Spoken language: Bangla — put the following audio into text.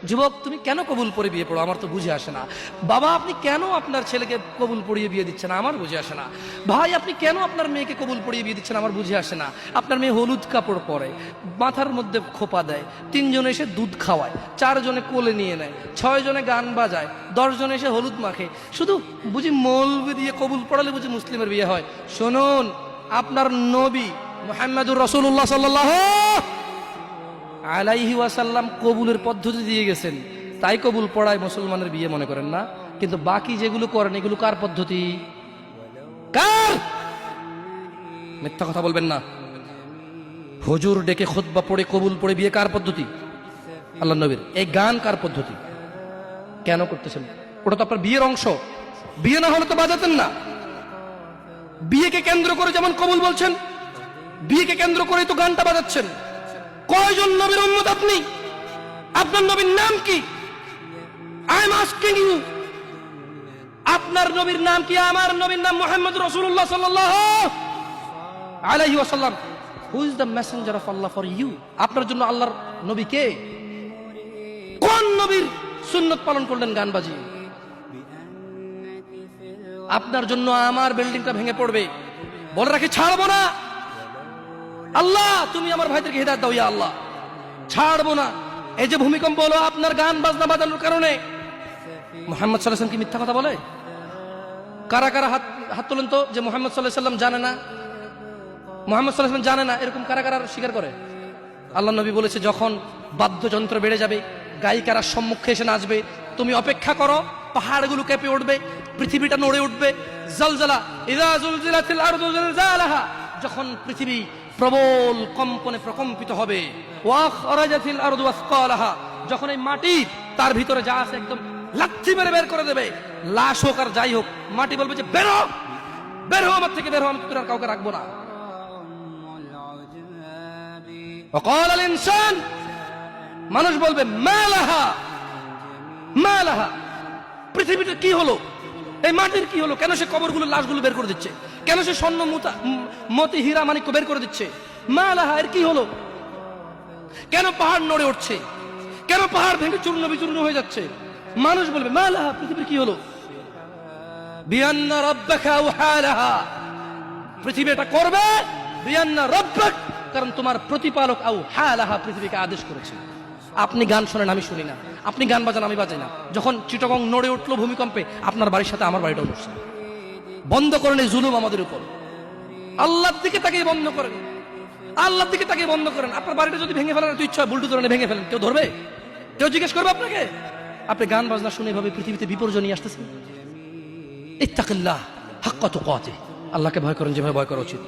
যুবক তুমি কেন কবুল পড়ে বিয়ে পড়ো, আমার তো বুঝে আসে না। বাবা আপনি কেন আপনার ছেলেকে কবুল পড়িয়ে বিয়ে দিচ্ছেন, আমার বুঝে আসে না। ভাই আপনি কেন আপনার মেয়েকে কবুল পড়িয়ে বিয়ে দিচ্ছেন, আমার বুঝে আসে না। আপনার মেয়ে হলুদ কাপড় পরে, মাথার মধ্যে খোপা দেয়, 3 জন এসে দুধ খাওয়ায়, 4 জনে কোলে নিয়ে নেয়, 6 জনে গান বাজায়, 10 জন এসে হলুদ মাখে, শুধু বুঝি মৌলবি দিয়ে কবুল পড়ালে বুঝি মুসলিমের বিয়ে হয়। শুনুন, আপনার নবী মুহাম্মদুর রাসূলুল্লাহ সাল্লাল্লাহু আলাইহি ওয়াসাল্লাম কবুলের পদ্ধতি দিয়ে গেছেন, তাই কবুল পড়ায় মুসলমানের বিয়ে মনে করেন না। কিন্তু বাকি যেগুলো করেন এগুলো কার পদ্ধতি? কার? মিথ্যা কথা বলবেন না। হুজুর ডেকে খুতবা পড়ে কবুল পড়ে বিয়ে কার পদ্ধতি? আল্লাহ নবীর। এই গান কার পদ্ধতি? কেন করতেছেন? ওটা তো আপনার বিয়ের অংশ, বিয়ে না হলে তো বাজাতেন না। বিয়েকে কেন্দ্র করে যেমন কবুল বলছেন, বিয়েকে কেন্দ্র করে তো গানটা বাজাচ্ছেন। কয়জন নবীর উম্মত আপনি? আপনার নবীর নাম কি? আই এম আস্কিং ইউ, আপনার নবীর নাম কি? আমার নবীর নাম মুহাম্মদ রাসূলুল্লাহ সাল্লাল্লাহু আলাইহি ওয়াসাল্লাম। Who is the messenger of Allah for you? আপনার জন্য আল্লাহর নবী কে? কোন নবীর সুন্নাত পালন করলেন গান বাজিয়ে? আপনার জন্য আমার বিল্ডিংটা ভেঙে পড়বে, বলে রাখি ছাড়বো না। আল্লাহ তুমি আমার ভাইদেরকে হিদায়াত দাও ইয়া আল্লাহ, ছাড়বো না। এই যে ভূমিকম্প হলো আপনার গান বাজনা বাজানোর কারণে। মুহাম্মদ সাল্লাল্লাহু আলাইহি ওয়াসাল্লাম কি মিথ্যা কথা বলে? কারা কারা হাত তোলেন তো যে মুহাম্মদ সাল্লাল্লাহু আলাইহি ওয়াসাল্লাম জানে না, মুহাম্মদ সাল্লাল্লাহু আলাইহি ওয়াসাল্লাম জানে না, এরকম কারা কারা স্বীকার করে? আল্লাহ নবী বলেছে যখন বাদ্যযন্ত্র বেড়ে যাবে, গায়িকারা সম্মুখে এসে নাচবে, তুমি অপেক্ষা করো, পাহাড়গুলো কেঁপে উঠবে, পৃথিবীটা নড়ে উঠবে। জালজালা ইযা যুলজিলাতিল আরদু জিলজালাহা, যখন পৃথিবী প্রবল কম্পনে প্রকম্পিত হবে। ওয়া খরাজাতিল আরদু আসকালাহা, যখন এই মাটি তার ভিতরে যা আছে একদম লাথি মেরে বের করে দেবে, লাশ হোক আর যাই হোক, মাটি বলবে যে বের হও, বের হও আমার থেকে, বের হও, আমি তোর আর কাউকে রাখবো না। ওয়াকাল আল ইনসান, মানুষ বলবে মালাহা মালাহা, পৃথিবীটা কি হলো, এই মাটির কি হলো, কেন সে কবরগুলো লাশগুলো বের করে দিচ্ছে, কেন সে স্বর্ণ মতি হীরা মানিক্য বের করে দিচ্ছে, মালাহা এর কি হলো, কেন পাহাড় নড়ে উঠছে, কেন পাহাড় ভেঙে চূর্ণ বিচূর্ণ হয়ে যাচ্ছে। মানুষ বলবে মালাহা, পৃথিবীর কি হলো, বিআন্না রাব্বাকা আওহালাহা, পৃথিবী এটা করবে, বিআন্না রাব্বাক, কারণ তোমার প্রতিপালক আওহালাহা পৃথিবীকে আদেশ করেছে। আপনি গান শোনেন, আমি শুনি না, আপনি গান বাজান, আমি বাজাই না। যখন চিটাগং নড়ে উঠলো ভূমিকম্পে, আপনার বাড়ির সাথে আমার বাড়িটাও নড়ছে। বন্ধ করেন এই জুলুম আমাদের উপর। আল্লাহর দিকে তাকিয়ে বন্ধ করেন, আল্লাহর দিকে তাকিয়ে বন্ধ করেন। আপনার বাড়িটা যদি ভেঙে ফেলেন, তো ইচ্ছা বুলডোজারে ভেঙে ফেলেন, কেউ ধরবে? কেউ জিজ্ঞেস করবে আপনাকে? আপনি গান বাজনা শুনে এভাবে পৃথিবীতে বিপর্যয় নিয়ে আসতেছেন। ইত্তাকিল্লাহ হাক্কা তুকাতিহ, আল্লাহকে ভয় করেন যেভাবে ভয় করা উচিত।